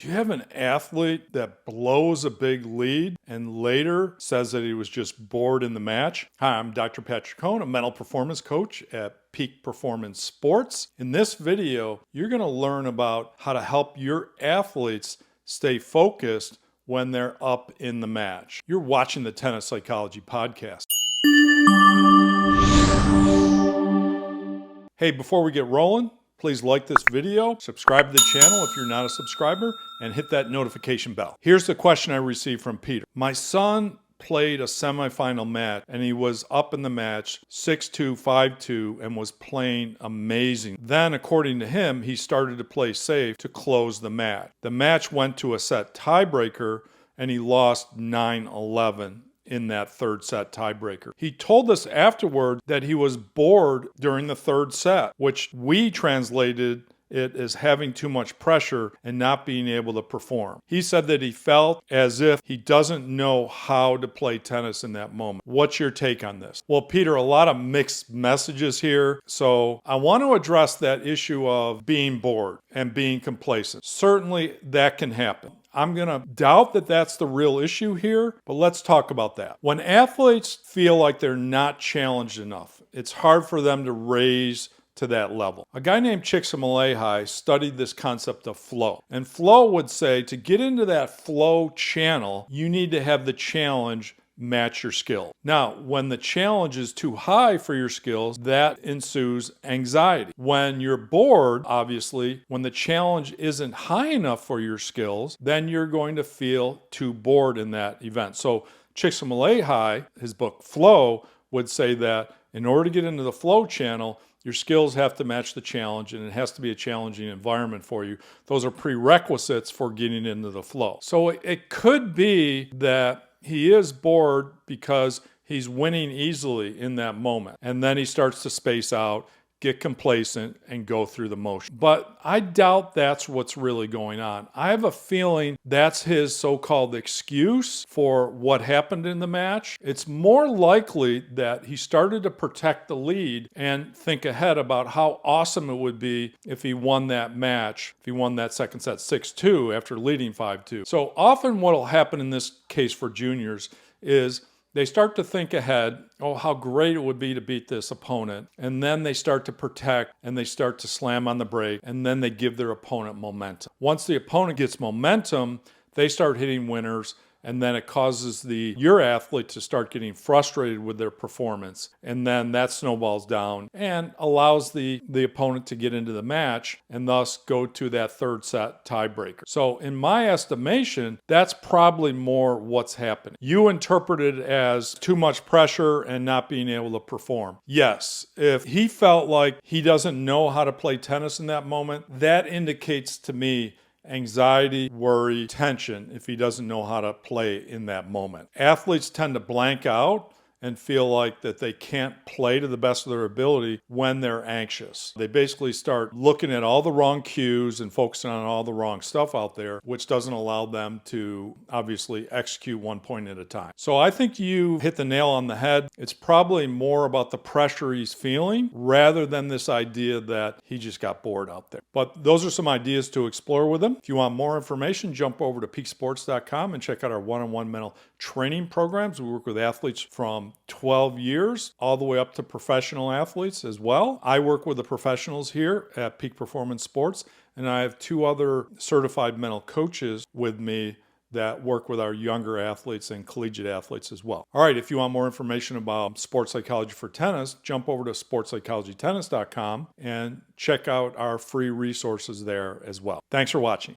Do you have an athlete that blows a big lead and later says that he was just bored in the match? Hi, I'm Dr. Patrick Cohn, a mental performance coach at Peak Performance Sports. In this video, you're going to learn about how to help your athletes stay focused when they're up in the match. You're watching the Tennis Psychology Podcast. Hey, before we get rolling, please like this video, subscribe to the channel if you're not a subscriber, and hit that notification bell. Here's the question I received from Peter. My son played a semifinal match and he was up in the match 6-2, 5-2 and was playing amazing. Then, according to him, he started to play safe to close the match. The match went to a set tiebreaker and he lost 9-11. In that third set tiebreaker. He told us afterward that he was bored during the third set, which we translated it as having too much pressure and not being able to perform. He said that he felt as if he doesn't know how to play tennis in that moment. What's your take on this? Well, Peter, a lot of mixed messages here. So I want to address that issue of being bored and being complacent. Certainly that can happen. I'm going to doubt that that's the real issue here, but let's talk about that. When athletes feel like they're not challenged enough, it's hard for them to raise to that level. A guy named Csikszentmihalyi studied this concept of flow. And flow would say to get into that flow channel, you need to have the challenge match your skill. Now, when the challenge is too high for your skills, that ensues anxiety. When you're bored, obviously, when the challenge isn't high enough for your skills, then you're going to feel too bored in that event. So Csikszentmihalyi, his book Flow, would say that in order to get into the flow channel, your skills have to match the challenge and it has to be a challenging environment for you. Those are prerequisites for getting into the flow. So it could be that he is bored because he's winning easily in that moment. And then he starts to space out, get complacent, and go through the motion. But I doubt that's what's really going on. I have a feeling that's his so-called excuse for what happened in the match. It's more likely that he started to protect the lead and think ahead about how awesome it would be if he won that match, if he won that second set 6-2 after leading 5-2. So often what will happen in this case for juniors is they start to think ahead, oh, how great it would be to beat this opponent. And then they start to protect and they start to slam on the brake and then they give their opponent momentum. Once the opponent gets momentum, they start hitting winners and then it causes your athlete to start getting frustrated with their performance. And then that snowballs down and allows the opponent to get into the match and thus go to that third set tiebreaker. So in my estimation, that's probably more what's happening. You interpret it as too much pressure and not being able to perform. Yes, if he felt like he doesn't know how to play tennis in that moment, that indicates to me anxiety, worry, tension if he doesn't know how to play in that moment. Athletes tend to blank out and feel like that they can't play to the best of their ability when they're anxious. They basically start looking at all the wrong cues and focusing on all the wrong stuff out there, which doesn't allow them to obviously execute one point at a time. So I think you hit the nail on the head. It's probably more about the pressure he's feeling rather than this idea that he just got bored out there. But those are some ideas to explore with him. If you want more information, jump over to peaksports.com and check out our one-on-one mental training programs. We work with athletes from 12 years all the way up to professional athletes as well. I work with the professionals here at Peak Performance Sports, and I have 2 other certified mental coaches with me that work with our younger athletes and collegiate athletes as well. All right, if you want more information about sports psychology for tennis, jump over to sportspsychologytennis.com and check out our free resources there as well. Thanks for watching.